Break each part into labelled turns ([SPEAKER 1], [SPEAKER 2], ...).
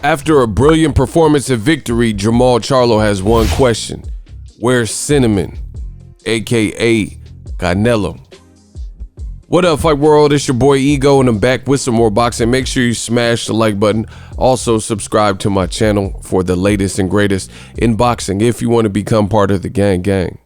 [SPEAKER 1] After a brilliant performance and victory, Jermall Charlo has one question. Where's Cinnamon, aka Canelo? What up, Fight World? It's your boy Ego, and I'm back with some more boxing. Make sure you smash the like button. Also, subscribe to my channel for the latest and greatest in boxing if you want to become part of the gang.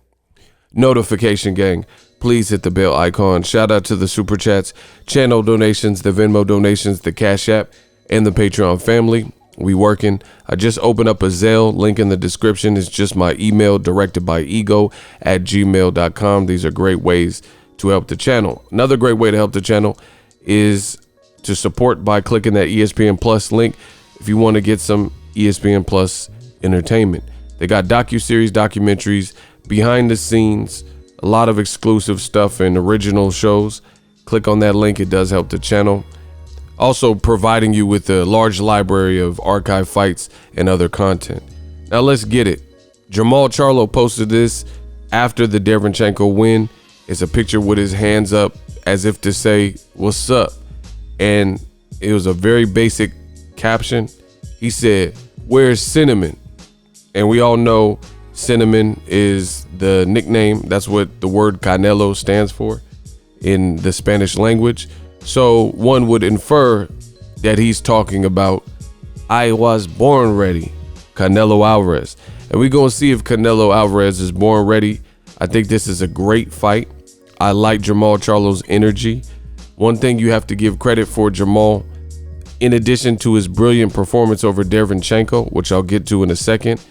[SPEAKER 1] Notification gang, please hit the bell icon. Shout out to the super chats, channel donations, the Venmo donations, the Cash App, and the Patreon family. We working. I just opened up a Zelle, link in the description. It's just my email, directedbyego@gmail.com. These are great ways to help the channel. Another great way to help the channel is to support by clicking that ESPN Plus link if you want to get some ESPN Plus entertainment. They got docuseries, documentaries, behind the scenes, a lot of exclusive stuff and original shows. Click on that link. It does help the channel. Also providing you with a large library of archive fights and other content. Now let's get it. Jermall Charlo posted this after the Derevyanchenko win. It's a picture with his hands up as if to say, what's up? And it was a very basic caption. He said, where's Cinnamon? And we all know Cinnamon is the nickname. That's what the word Canelo stands for in the Spanish language. So one would infer that he's talking about I was born ready, Canelo Alvarez. And we're going to see if Canelo Alvarez is born ready. I think this is a great fight. I like Jermall Charlo's energy. One thing you have to give credit for Jermall, in addition to his brilliant performance over Derevyanchenko, which I'll get to in a second,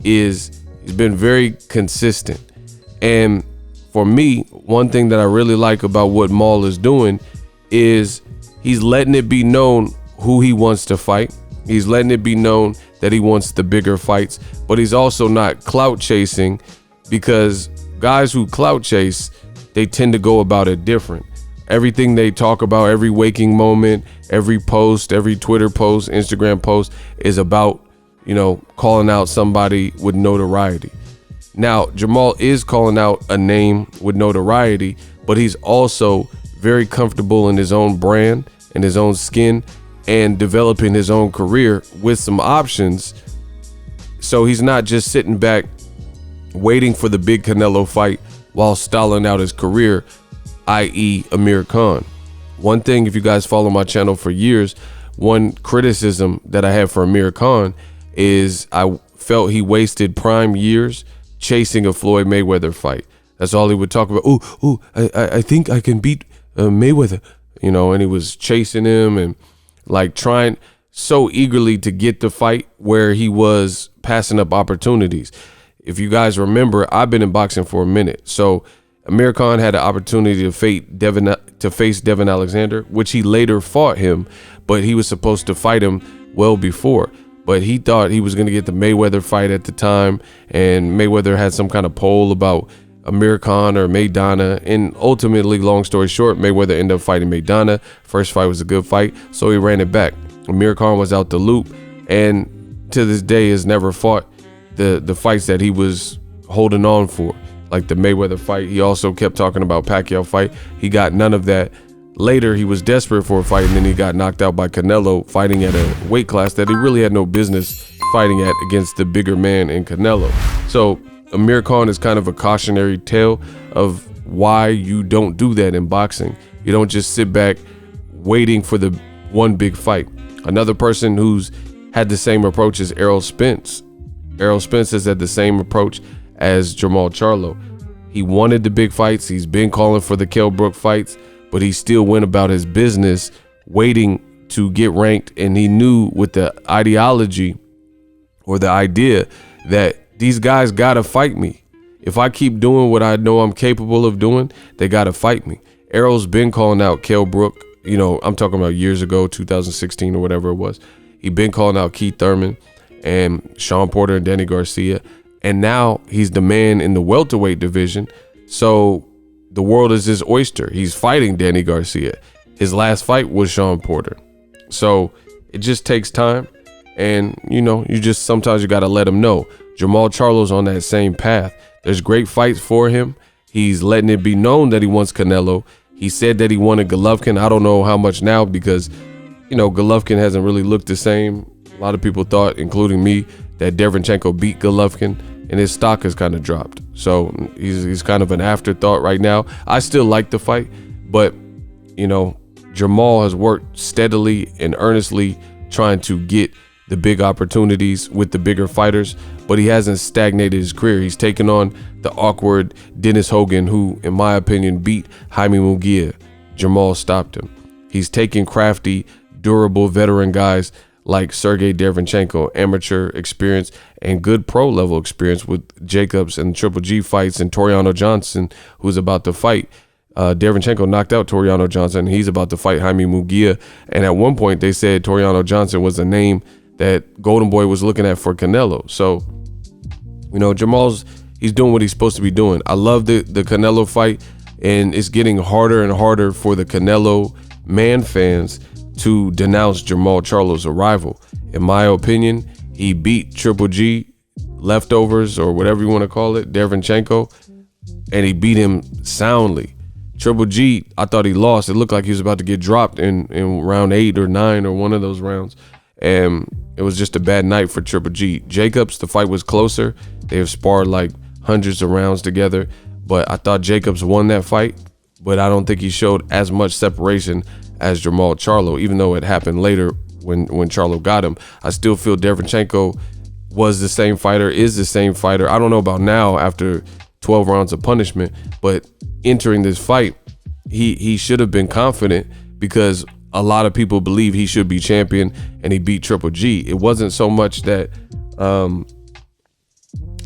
[SPEAKER 1] is he's been very consistent. And for me, one thing that I really like about what Maul is doing is he's letting it be known who he wants to fight. He's letting it be known that he wants the bigger fights, but he's also not clout chasing, because guys who clout chase, they tend to go about it different. Everything they talk about, every waking moment, every post, every Twitter post, Instagram post is about, calling out somebody with notoriety. Now, Jermall is calling out a name with notoriety, but he's also very comfortable in his own brand and his own skin and developing his own career with some options. So he's not just sitting back waiting for the big Canelo fight while stalling out his career, i.e. Amir Khan. One thing, if you guys follow my channel for years, one criticism that I have for Amir Khan is I felt he wasted prime years chasing a Floyd Mayweather fight. That's all he would talk about. I think I can beat Mayweather, and he was chasing him and like trying so eagerly to get the fight where he was passing up opportunities. If you guys remember, I've been in boxing for a minute. So Amir Khan had an opportunity to face Devin Alexander, which he later fought him, but he was supposed to fight him well before. But he thought he was going to get the Mayweather fight at the time, and Mayweather had some kind of poll about Amir Khan or Maidana, and ultimately, long story short, Mayweather ended up fighting Maidana. First fight was a good fight, so he ran it back. Amir Khan was out the loop, and to this day has never fought the fights that he was holding on for, like the Mayweather fight. He also kept talking about Pacquiao fight. He got none of that. Later, he was desperate for a fight, and then he got knocked out by Canelo, fighting at a weight class that he really had no business fighting at against the bigger man in Canelo. So Amir Khan is kind of a cautionary tale of why you don't do that in boxing. You don't just sit back waiting for the one big fight. Another person who's had the same approach is Errol Spence. Errol Spence has had the same approach as Jermall Charlo. He wanted the big fights. He's been calling for the Kell Brook fights, but he still went about his business waiting to get ranked. And he knew with the ideology or the idea that these guys gotta fight me. If I keep doing what I know I'm capable of doing, they gotta fight me. Errol's been calling out Kell Brook. I'm talking about years ago, 2016 or whatever it was. He'd been calling out Keith Thurman and Sean Porter and Danny Garcia. And now he's the man in the welterweight division. So the world is his oyster. He's fighting Danny Garcia. His last fight was Sean Porter. So it just takes time. And, sometimes you got to let him know. Jermall Charlo's on that same path. There's great fights for him. He's letting it be known that he wants Canelo. He said that he wanted Golovkin. I don't know how much now because, Golovkin hasn't really looked the same A lot of people thought, including me, that Derevyanchenko beat Golovkin, and his stock has kind of dropped. So he's kind of an afterthought right now. I still like the fight, but you know, Jermall has worked steadily and earnestly trying to get the big opportunities with the bigger fighters, but he hasn't stagnated his career. He's taken on the awkward Dennis Hogan, who, in my opinion, beat Jaime Munguia. Jermall stopped him. He's taken crafty, durable veteran guys like Sergey Derevyanchenko, amateur experience and good pro level experience with Jacobs and Triple G fights, and Toriano Johnson, who's about to fight. Derevyanchenko knocked out Toriano Johnson. He's about to fight Jaime Munguia. And at one point they said Toriano Johnson was a name that Golden Boy was looking at for Canelo. So, you know, he's doing what he's supposed to be doing. I love the Canelo fight, and it's getting harder and harder for the Canelo man fans to denounce Jermall Charlo's arrival. In my opinion, he beat Triple G leftovers, or whatever you want to call it, Derevyanchenko, and he beat him soundly. Triple G, I thought he lost. It looked like he was about to get dropped in round 8 or 9 or one of those rounds. And it was just a bad night for Triple G. Jacobs, the fight was closer. They have sparred like hundreds of rounds together. But I thought Jacobs won that fight. But I don't think he showed as much separation as Jermall Charlo, even though it happened later when Charlo got him. I still feel Derevyanchenko was the same fighter, is the same fighter. I don't know about now after 12 rounds of punishment, but entering this fight, he should have been confident, because a lot of people believe he should be champion, and he beat Triple G. It wasn't so much that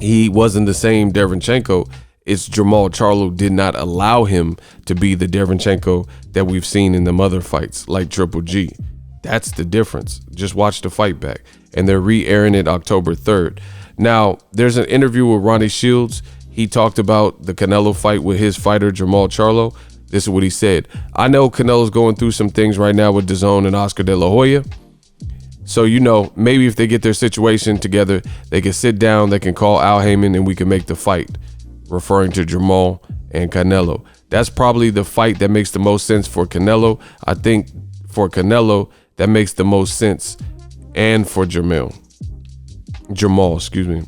[SPEAKER 1] he wasn't the same Derevyanchenko. It's Jermall Charlo did not allow him to be the Derevyanchenko that we've seen in the other fights like Triple G. That's the difference. Just watch the fight back. And they're re-airing it October 3rd. Now, there's an interview with Ronnie Shields. He talked about the Canelo fight with his fighter, Jermall Charlo. This is what he said. I know Canelo's going through some things right now with DAZN and Oscar De La Hoya. So, you know, maybe if they get their situation together, they can sit down, they can call Al Heyman, and we can make the fight, referring to Jermall and Canelo. That's probably the fight that makes the most sense for Canelo. I think for Canelo, that makes the most sense, and for Jermall, excuse me.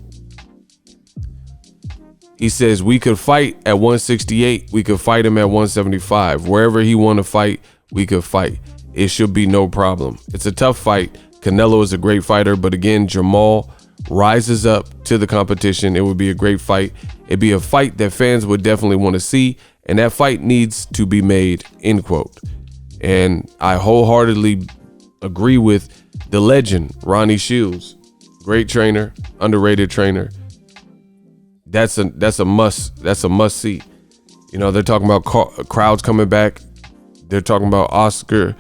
[SPEAKER 1] He says, we could fight at 168. We could fight him at 175. Wherever he want to fight, we could fight. It should be no problem. It's a tough fight. Canelo is a great fighter, but again, Jermall rises up to the competition. It would be a great fight. It'd be a fight that fans would definitely want to see, and that fight needs to be made, end quote. And I wholeheartedly agree with the legend, Ronnie Shields. Great trainer, underrated trainer. That's a must see. You know, they're talking about crowds coming back. They're talking about Oscar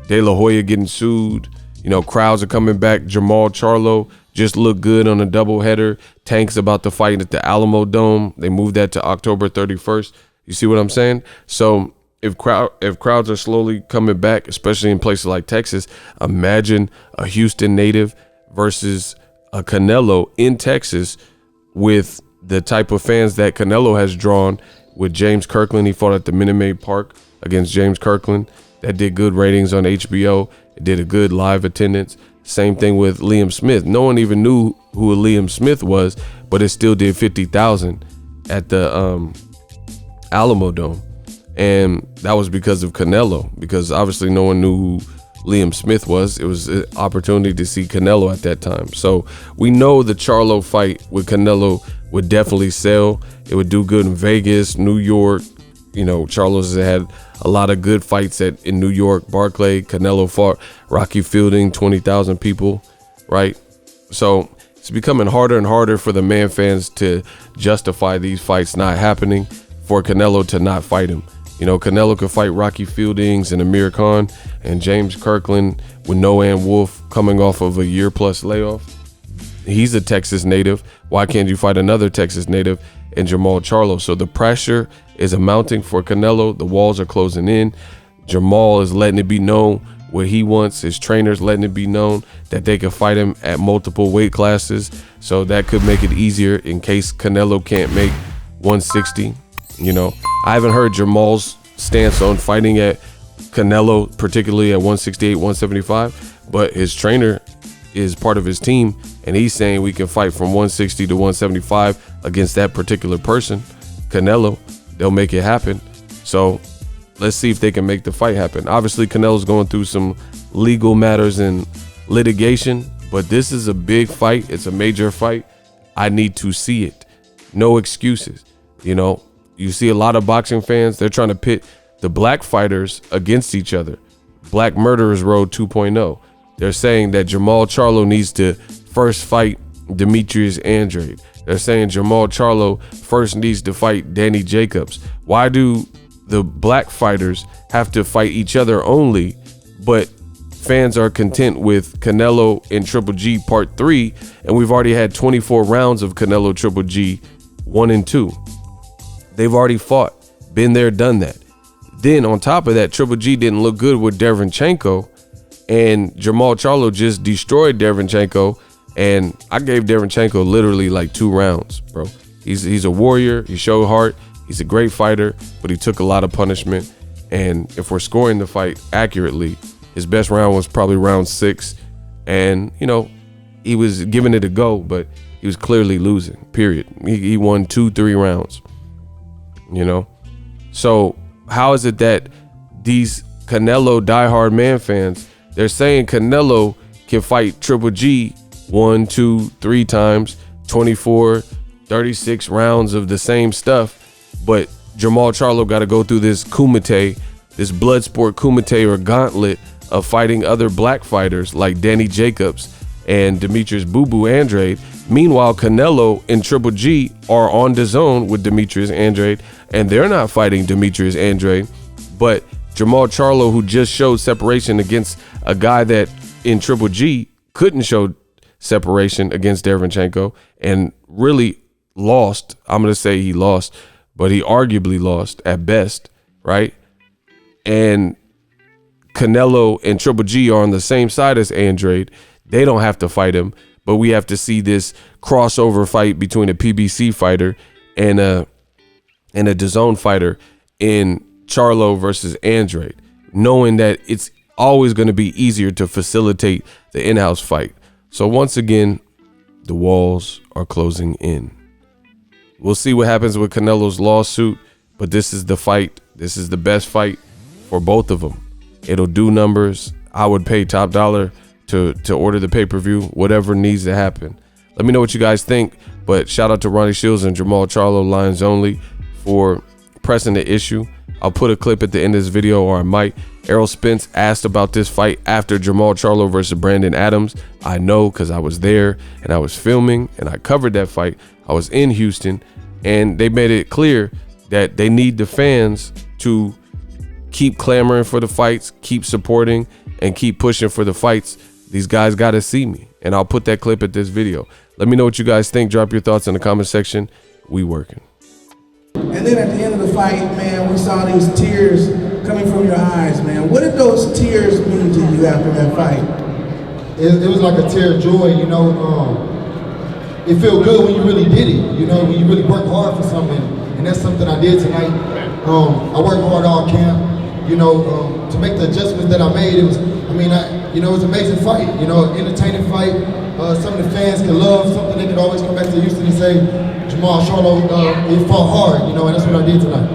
[SPEAKER 1] De La Hoya getting sued. You know, crowds are coming back. Jermall Charlo just looked good on a doubleheader. Tank's about to fight at the Alamo Dome. They moved that to October 31st. You see what I'm saying? So if crowds are slowly coming back, especially in places like Texas, imagine a Houston native versus a Canelo in Texas with the type of fans that Canelo has drawn with James Kirkland. He fought at the Minute Maid Park against James Kirkland. That did good ratings on HBO. It did a good live attendance. Same thing with Liam Smith. No one even knew who Liam Smith was, but it still did 50,000 at the Alamo Dome. And that was because of Canelo, because obviously no one knew who Liam Smith was. It was an opportunity to see Canelo at that time. So we know the Charlo fight with Canelo would definitely sell. It would do good in Vegas, New York. You know, Charlo's had a lot of good fights in New York, Barclay. Canelo fought Rocky Fielding, 20,000 people, right? So it's becoming harder and harder for the man fans to justify these fights not happening, for Canelo to not fight him. You know, Canelo could fight Rocky Fieldings and Amir Khan and James Kirkland with Noam Wolf coming off of a year-plus layoff. He's a Texas native. Why can't you fight another Texas native in Jermall Charlo? So the pressure is mounting for Canelo. The walls are closing in. Jermall is letting it be known what he wants. His trainers letting it be known that they can fight him at multiple weight classes. So that could make it easier in case Canelo can't make 160. You know, I haven't heard Jermall's stance on fighting at Canelo, particularly at 168, 175, but his trainer is part of his team, and he's saying we can fight from 160 to 175 against that particular person, Canelo. They'll make it happen. So let's see if they can make the fight happen. Obviously, Canelo's going through some legal matters and litigation, but this is a big fight. It's a major fight. I need to see it. No excuses. You know, you see a lot of boxing fans, they're trying to pit the black fighters against each other. Black Murderers Road 2.0. They're saying that Jermall Charlo needs to first fight Demetrius Andrade. They're saying Jermall Charlo first needs to fight Danny Jacobs. Why do the black fighters have to fight each other only, but fans are content with Canelo and Triple G Part 3, and we've already had 24 rounds of Canelo Triple G 1 and 2. They've already fought, been there, done that. Then on top of that, Triple G didn't look good with Derevyanchenko, and Jermall Charlo just destroyed Derevyanchenko, and I gave Derevyanchenko literally like 2 rounds, bro. He's a warrior. He showed heart. He's a great fighter, but he took a lot of punishment. And if we're scoring the fight accurately, his best round was probably round 6. And, you know, he was giving it a go, but he was clearly losing, period. He won 2-3 rounds, you know? So how is it that these Canelo diehard man fans, they're saying Canelo can fight Triple G 1, 2, 3 times, 24, 36 rounds of the same stuff, but Jermall Charlo got to go through this kumite, this blood sport kumite or gauntlet of fighting other black fighters like Danny Jacobs and Demetrius Boo Boo Andrade. Meanwhile, Canelo and Triple G are on the zone with Demetrius Andrade, and they're not fighting Demetrius Andrade, but Jermall Charlo, who just showed separation against a guy that in Triple G couldn't show separation against Derevyanchenko and really lost. I'm going to say he lost, but he arguably lost at best, right? And Canelo and Triple G are on the same side as Andrade. They don't have to fight him, but we have to see this crossover fight between a PBC fighter and a DAZN fighter in Charlo versus Andrade, knowing that it's always going to be easier to facilitate the in-house fight. So once again, the walls are closing in. We'll see what happens with Canelo's lawsuit, but this is the fight. This is the best fight for both of them. It'll do numbers. I would pay top dollar to order the pay-per-view, whatever needs to happen. Let me know what you guys think, but shout out to Ronnie Shields and Jermall Charlo, Lions Only, for pressing the issue. I'll put a clip at the end of this video, or I might. Errol Spence asked about this fight after Jermall Charlo versus Brandon Adams. I know because I was there and I was filming and I covered that fight. I was in Houston, and they made it clear that they need the fans to keep clamoring for the fights, keep supporting, and keep pushing for the fights. These guys got to see me, and I'll put that clip at this video. Let me know what you guys think. Drop your thoughts in the comment section. We working.
[SPEAKER 2] And then at the end of the fight, man, we saw these tears coming from your eyes, man. What did those tears mean to you after that fight?
[SPEAKER 3] It was like a tear of joy, you know. It felt good when you really did it, you know, when you really work hard for something. And that's something I did tonight. I worked hard all camp, you know, to make the adjustments that I made. It was, it was an amazing fight, you know, entertaining fight. Some of the fans can love something. They can always come back to Houston and say, Jermall Charlo, he fought hard, you know, and that's what I did tonight.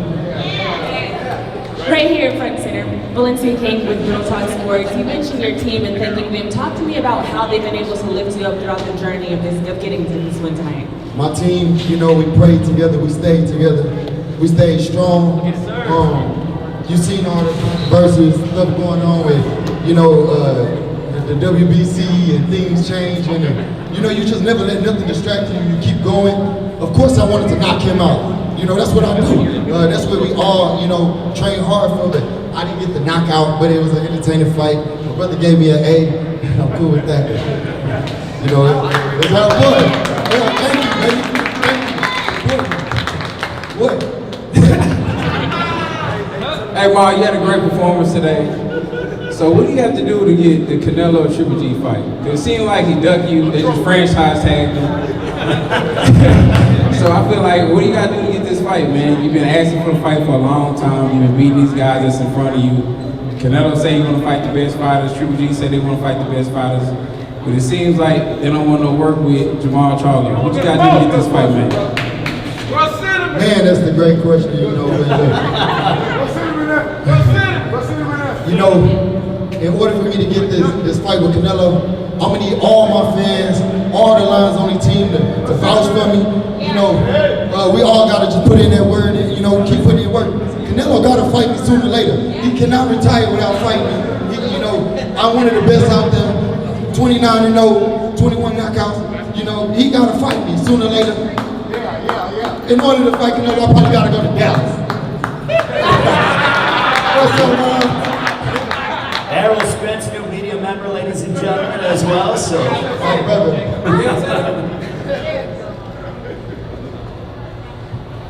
[SPEAKER 4] Right here in front center, Valencia King with Real Talk Sports. You mentioned your team and thanking them. Talk to me about how they've been able to lift you up throughout the journey of getting to this win tonight.
[SPEAKER 3] My team, you know, we prayed together, we stayed together, we stayed strong.
[SPEAKER 4] Yes, sir.
[SPEAKER 3] You've seen all the controversies, stuff going on with, you know, the WBC and things changing, and you know, you just never let nothing distract you. You keep going. Of course, I wanted to knock him out. You know, that's what I do. That's what we all, you know, train hard for. But I didn't get the knockout, but it was an entertaining fight. My brother gave me an A, and I'm cool with that. You know, it's how it was. Yeah, thank you, baby. What?
[SPEAKER 5] Hey, Ma, you had a great performance today. So what do you have to do to get the Canelo Triple G fight? Because it seemed like he ducked you, they just franchise tagged him. So I feel like, what do you got to do to get this fight, man? You've been asking for the fight for a long time. You've been beating these guys that's in front of you. Canelo say you want to fight the best fighters. Triple G said they want to fight the best fighters. but it seems like they don't want to work with Jermall Charlo. What you got to do to get this fight, man?
[SPEAKER 3] Man, that's the great question, you know. You know, in order for me to get this fight with Canelo, I'm gonna need all my fans, all the Lions only team to vouch for me. You know, we all gotta just put in that word and, you know, keep putting in work. Canelo gotta fight me sooner or later. He cannot retire without fighting me. You know, I'm one of the best out there, 29-0, 21 knockouts. You know, he gotta fight me sooner or later. In order to fight Canelo, I probably gotta go to Dallas. What's up, man?
[SPEAKER 6] Errol Spence, new media member, ladies and gentlemen, as well. So,
[SPEAKER 3] Oh, brother.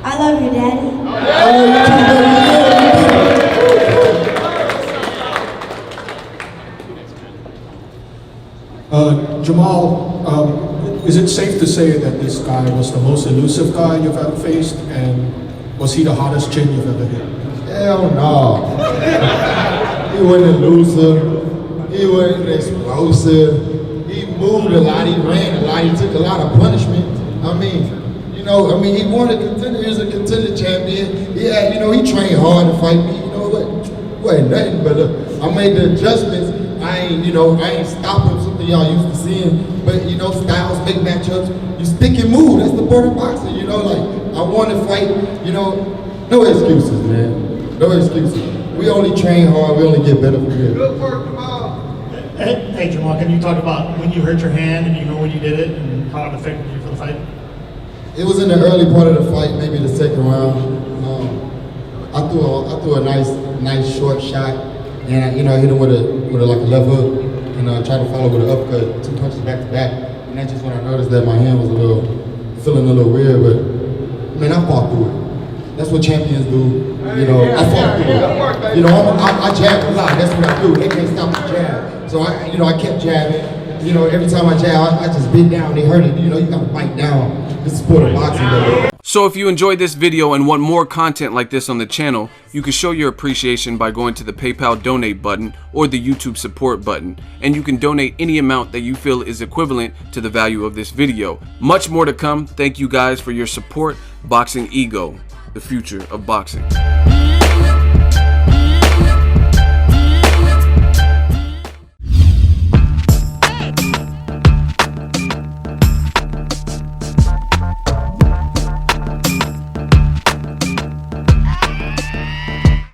[SPEAKER 7] I love you, Daddy.
[SPEAKER 8] Jermall, is it safe to say that this guy was the most elusive guy you've ever faced, and was he the hardest chin you've ever hit?
[SPEAKER 3] Hell no. He wasn't elusive. He wasn't explosive. He moved a lot. He ran a lot. He took a lot of punishment. I mean, you know, he won a contender. He was a contender champion. Yeah, you know, he trained hard to fight me. You know what? Wasn't nothing but I made the adjustments. I ain't stopping something y'all used to seeing. But you know, styles make matchups. You stick and move. That's the part of boxing. You know, like I want to fight. You know, no excuses, man. No excuses. We only train hard. We only get better from here. Good work, Jermall.
[SPEAKER 9] Hey, Jermall, can you talk about when you hurt your hand and you know when you did it and how it affected you for the fight?
[SPEAKER 3] It was in the early part of the fight, maybe the second round. I threw a nice short shot, and I hit him with a like a left hook, and tried to follow with an uppercut, 2 punches back to back. And that's just when I noticed that my hand was feeling a little weird. But man, I fought through it. That's what champions do. You know, I fought through it. You know, I jab a lot. That's what I do. They can't stop the jab. So I kept jabbing. You know, every time I jab, I just bit down. They hurt it. You know, you gotta bite down. This is sport of boxing, baby.
[SPEAKER 1] So if you enjoyed this video and want more content like this on the channel, you can show your appreciation by going to the PayPal donate button or the YouTube support button, and you can donate any amount that you feel is equivalent to the value of this video. Much more to come. Thank you guys for your support. Boxingego, the future of boxing.